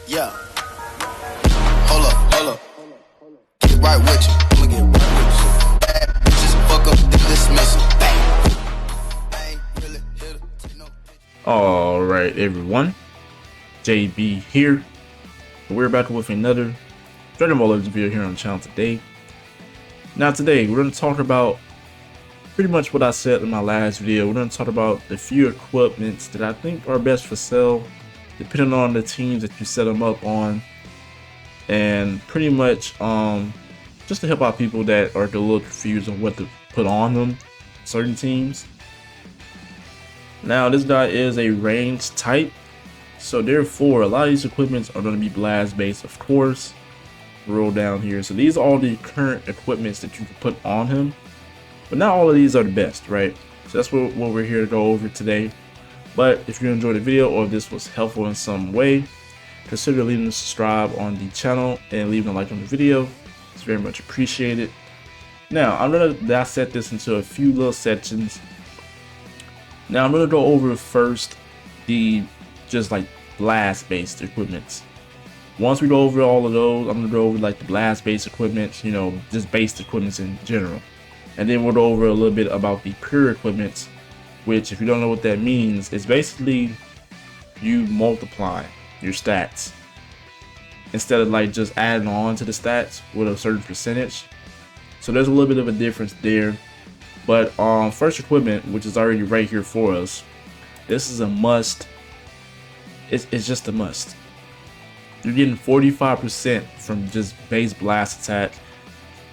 Yeah. Hold up. Get right with you. I'ma get right with you. Bad bitches fuck up the dismissal. Bang. Really hit her. All right, everyone. JB here. We're back with another Dragon Ball Legends video here on the channel today. Now today we're going to talk about pretty much what I said in my last video. We're going to talk about the few equipments that I think are best for sale, depending on the teams that you set them up on, and pretty much just to help out people that are a little confused on what to put on them, certain teams. Now this guy is a ranged type, so therefore a lot of these equipments are going to be blast based, of course. Roll down here, so these are all the current equipments that you can put on him, but not all of these are the best, right? So that's what we're here to go over today. But if you enjoyed the video or if this was helpful in some way, consider leaving a subscribe on the channel and leaving a like on the video. It's very much appreciated. Now I'm going to dissect this into a few little sections. Now I'm going to go over first the just like blast based equipments. Once we go over all of those, I'm going to go over like the blast based equipments, you know, just based equipments in general. And then we'll go over a little bit about the pure equipments, which, if you don't know what that means, it's basically you multiply your stats instead of like just adding on to the stats with a certain percentage. So there's a little bit of a difference there. But first equipment, which is already right here for us, this is a must. It's just a must. You're getting 45% from just base blast attack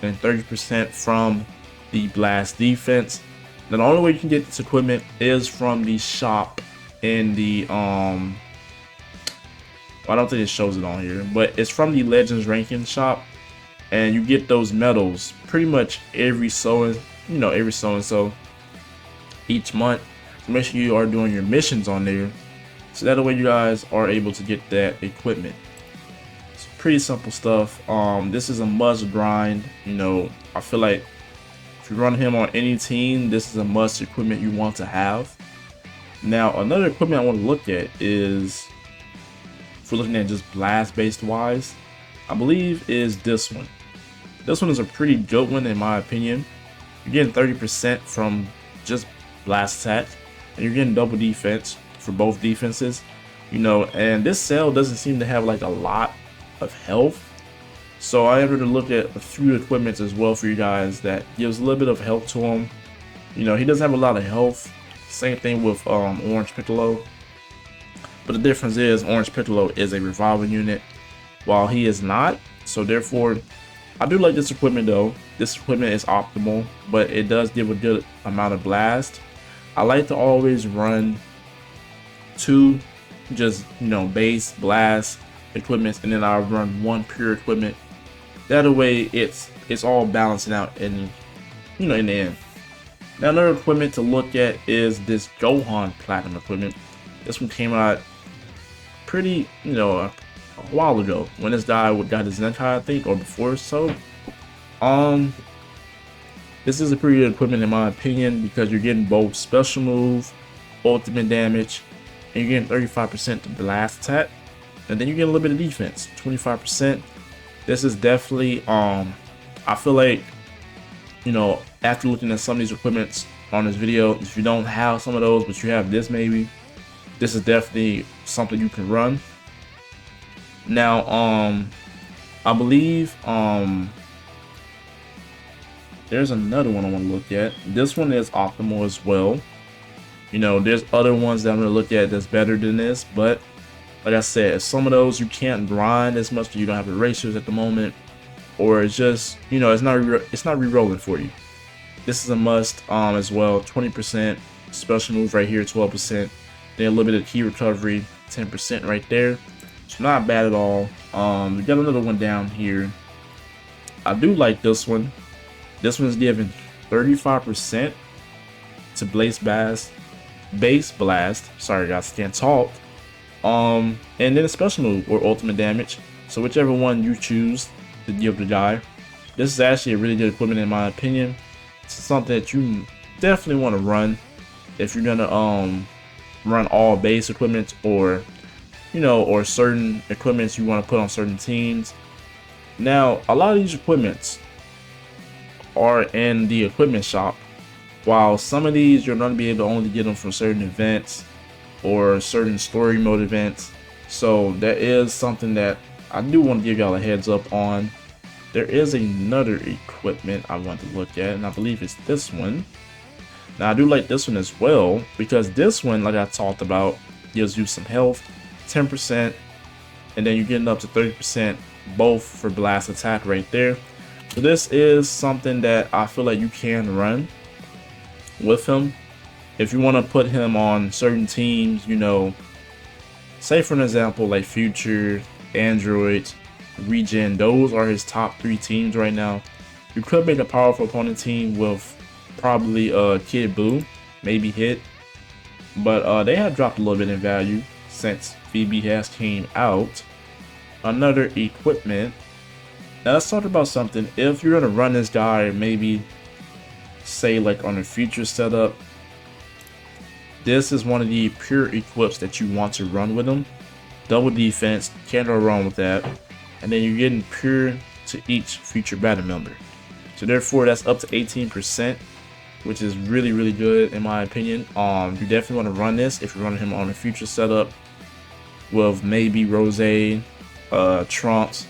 and 30% from the blast defense. Now, the only way you can get this equipment is from the shop in the I don't think it shows it on here, but it's from the Legends ranking shop, and you get those medals pretty much every so and so each month. So make sure you are doing your missions on there, so that way you guys are able to get that equipment. It's pretty simple stuff. This is a must grind. You know, I feel like if you run him on any team, this is a must equipment you want to have. Now, another equipment I want to look at is, if we're looking at just blast based wise, I believe is this one. This one is a pretty good one in my opinion. You're getting 30% from just blast attack, and you're getting double defense for both defenses. You know, and this cell doesn't seem to have like a lot of health. So I am going to look at a few equipments as well for you guys that gives a little bit of health to him. You know, he doesn't have a lot of health. Same thing with Orange Piccolo. But the difference is Orange Piccolo is a revolving unit, while he is not. So therefore, I do like this equipment though. This equipment is optimal, but it does give a good amount of blast. I like to always run two just, you know, base blast equipments, and then I'll run one pure equipment. That way it's all balancing out in, you know, in the end. Now another equipment to look at is this Gohan Platinum equipment. This one came out pretty, you know, a while ago when this guy got his Zenkai, I think, or before. So this is a pretty good equipment in my opinion, because you're getting both special move, ultimate damage, and you're getting 35% to blast attack, and then you get a little bit of defense, 25%. This is definitely I feel like, you know, after looking at some of these equipments on this video, if you don't have some of those but you have this, maybe this is definitely something you can run. Now I believe there's another one I want to look at. This one is optimal as well. You know, there's other ones that I'm going to look at that's better than this, but like I said, some of those you can't grind as much because you don't have erasers at the moment, or it's just, you know, it's not re-rolling for you. This is a must as well. 20% special move right here, 12%. Then a little bit of key recovery, 10% right there. It's not bad at all. We got another one down here. I do like this one. This one is given 35% to base blast. Sorry guys, can't talk. And then a special move or ultimate damage. So whichever one you choose to give the guy. This is actually a really good equipment in my opinion. It's something that you definitely want to run if you're gonna run all base equipment, or or certain equipments you want to put on certain teams. Now, a lot of these equipments are in the equipment shop, while some of these you're going to be able to only get them from certain events or certain story mode events. So that is something that I do want to give y'all a heads up on. There is another equipment I want to look at, and I believe it's this one. Now, I do like this one as well, because this one, like I talked about, gives you some health, 10%, and then you're getting up to 30% both for blast attack right there. So this is something that I feel like you can run with him. If you want to put him on certain teams, say for an example, like Future, Android, Regen, those are his top 3 teams right now. You could make a powerful opponent team with probably Kid Buu, maybe Hit, but they have dropped a little bit in value since VB has came out. Another equipment. Now let's talk about something. If you're gonna run this guy, maybe say like on a Future setup, this is one of the pure equips that you want to run with him. Double defense, can't go wrong with that. And then you're getting pure to each Future battle member. So therefore that's up to 18%, which is really, really good in my opinion. You definitely want to run this if you're running him on a Future setup with maybe Rose, Trunks.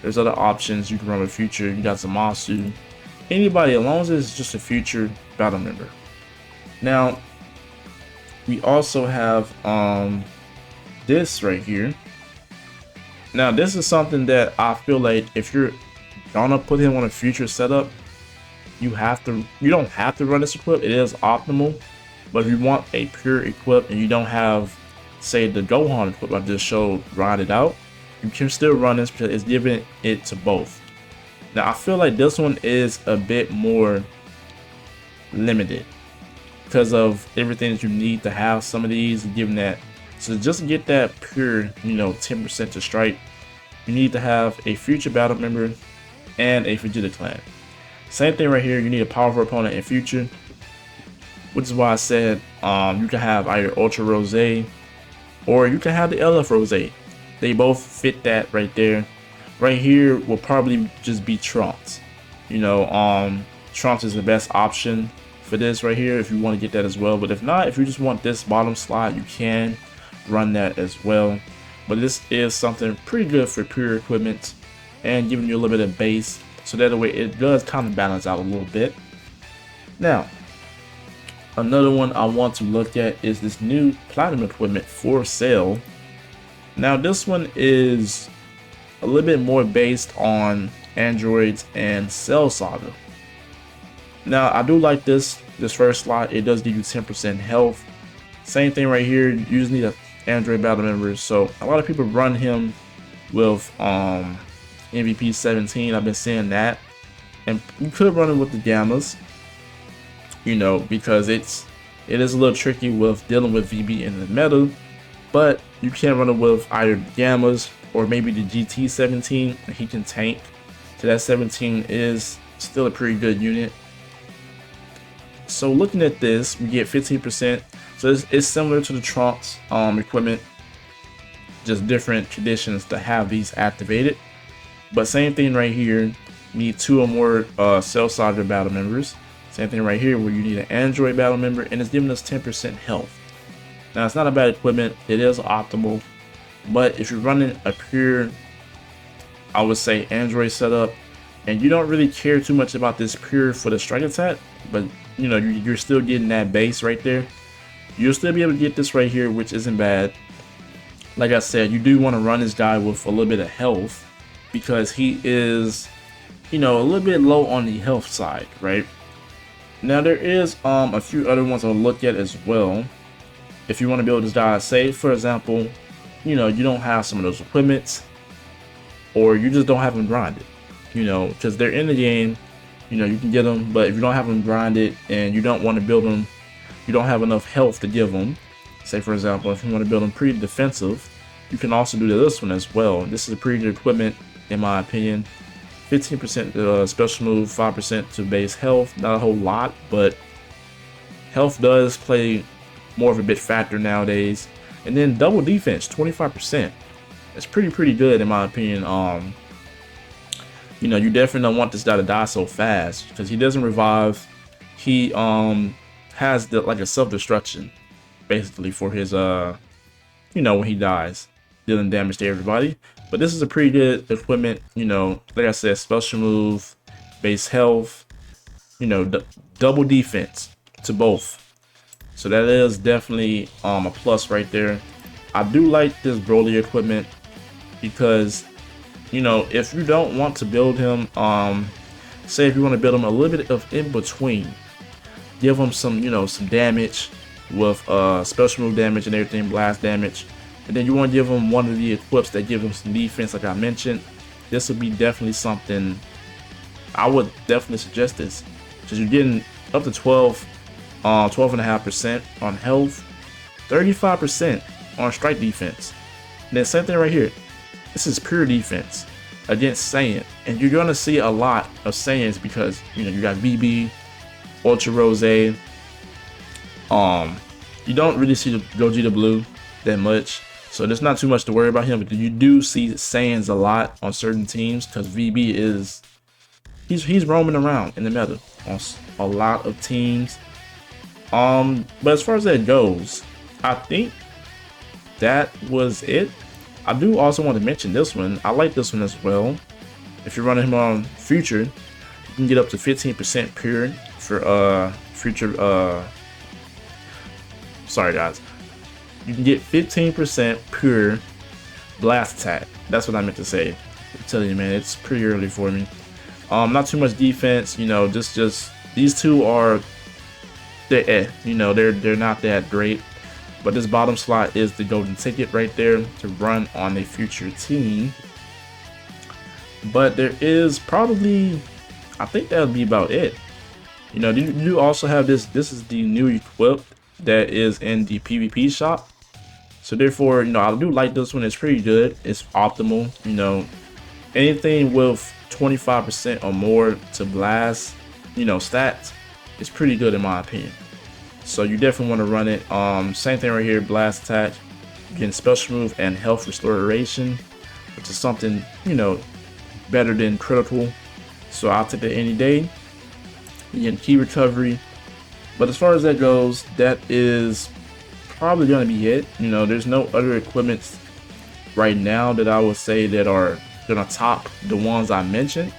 There's other options you can run with Future. You got Zamasu, anybody, as long as it's just a Future battle member. Now we also have this right here. Now this is something that I feel like if you're gonna put him on a Future setup, you don't have to run this equip. It is optimal, but if you want a pure equip and you don't have, say, the Gohan equip I just showed, ride it out, you can still run this because it's giving it to both. Now I feel like this one is a bit more limited because of everything that you need to have some of these, given that. So just to get that pure, 10% to strike, you need to have a Future battle member and a Vegeta clan. Same thing right here, you need a powerful opponent in Future, which is why I said you can have either Ultra Rose or you can have the LF Rose. They both fit that right there. Right here will probably just be Trunks. Trunks is the best option for this right here if you want to get that as well. But if not, if you just want this bottom slot, you can run that as well. But this is something pretty good for pure equipment and giving you a little bit of base, so that way it does kind of balance out a little bit. Now another one I want to look at is this new platinum equipment for sale. Now this one is a little bit more based on androids and Cell Saga. Now I do like this first slot. It does give you 10% health. Same thing right here, you just need a Android battle member. So a lot of people run him with MVP 17. I've been seeing that, and you could run it with the Gammas, because it is a little tricky with dealing with VB in the meta, but you can run it with either the Gammas or maybe the GT 17, and he can tank. So that 17 is still a pretty good unit. So looking at this, we get 15%. So it's similar to the Trunks equipment, just different conditions to have these activated. But same thing right here, you need 2 or more Cell Saga battle members. Same thing right here where you need an Android battle member, and it's giving us 10% health. Now it's not a bad equipment, it is optimal, but if you're running a pure, I would say, Android setup, and you don't really care too much about this pure for the strike attack, but you're still getting that base right there, you'll still be able to get this right here, which isn't bad. Like I said, you do want to run this guy with a little bit of health because he is, a little bit low on the health side, right? Now there is a few other ones I'll look at as well. If you want to build this guy, say for example, you don't have some of those equipments, or you just don't have them grinded, because they're in the game, you can get them, but if you don't have them grinded and you don't want to build them, you don't have enough health to give them. Say for example, if you want to build them pretty defensive, you can also do this one as well. This is a pretty good equipment in my opinion. 15% special move, 5% to base health. Not a whole lot, but health does play more of a bit factor nowadays. And then double defense, 25%. That's pretty good in my opinion. You know, you definitely don't want this guy to die so fast because he doesn't revive. He has like a self-destruction basically for his you know, when he dies, dealing damage to everybody. But this is a pretty good equipment, you know, like I said, special move, base health, you know, double defense to both. So that is definitely a plus right there. I do like this Broly equipment because, you know, if you don't want to build him, say if you want to build him a little bit of in between, give him some, you know, some damage with special move damage and everything, blast damage, and then you want to give him one of the equips that give him some defense, like I mentioned. This would be definitely something I would definitely suggest this, because you're getting up to 12.5% on health, 35% on strike defense. And then same thing right here. This is pure defense against Saiyan, and you're gonna see a lot of Saiyans because, you know, you got VB, Ultra Rose. You don't really see the Gogeta Blue that much, so there's not too much to worry about him. But you do see Saiyans a lot on certain teams because VB is he's roaming around in the meta on a lot of teams. But as far as that goes, I think that was it. I do also want to mention this one. I like this one as well. If you're running him on Future, you can get up to 15% pure for Future. Sorry guys, you can get 15% pure blast attack. That's what I meant to say. I'm telling you, man, it's pretty early for me. Not too much defense, you know. Just these two are you know, they're not that great. But this bottom slot is the golden ticket right there to run on a future team. But there is probably, I think that would be about it. You know, you do also have this. This is the new equip that is in the PvP shop. So therefore, you know, I do like this one. It's pretty good. It's optimal. You know, anything with 25% or more to blast, you know, stats, is pretty good in my opinion. So you definitely want to run it. Same thing right here, blast attack, getting special move and health restoration, which is something, you know, better than critical. So I'll take that any day. You get key recovery. But as far as that goes, that is probably going to be it. You know, there's no other equipments right now that I would say that are going to top the ones I mentioned.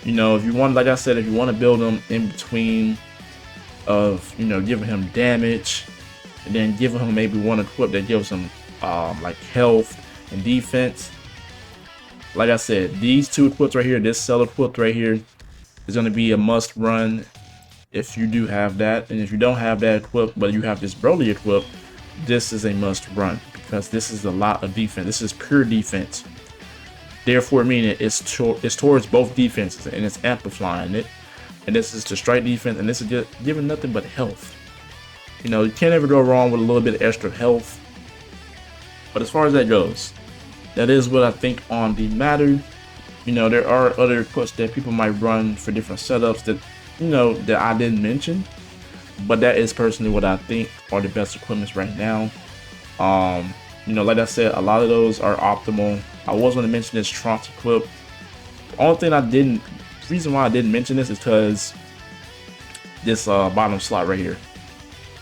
You know, if you want, like I said, if you want to build them in between of, you know, giving him damage and then giving him maybe one equip that gives him like health and defense. Like I said, these two equips right here, this cell equip right here is going to be a must run if you do have that. And if you don't have that equip but you have this Broly equip, this is a must run because this is a lot of defense. This is pure defense, therefore meaning it's towards both defenses and it's amplifying it. And this is to strike defense, and this is just giving nothing but health. You know, you can't ever go wrong with a little bit of extra health. But as far as that goes, that is what I think on the matter. You know, there are other equips that people might run for different setups that, you know, that I didn't mention. But that is personally what I think are the best equipments right now. You know, like I said, a lot of those are optimal. I was going to mention this Trunks equip. The only thing reason why I didn't mention this is because this bottom slot right here.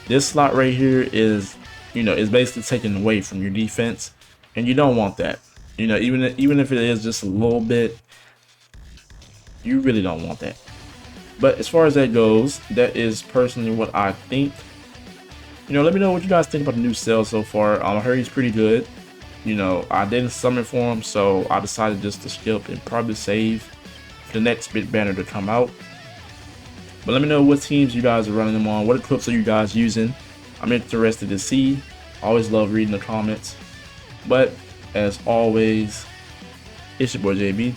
This slot right here is, you know, is basically taken away from your defense, and you don't want that. You know, even if it is just a little bit, you really don't want that. But as far as that goes, that is personally what I think. You know, let me know what you guys think about the new cell so far. I heard he's pretty good. You know, I didn't summon for him, so I decided just to skip and probably save the next bit banner to come out. But let me know what teams you guys are running them on. What equips are you guys using? I'm interested to see. I always love reading the comments. But as always, it's your boy JB.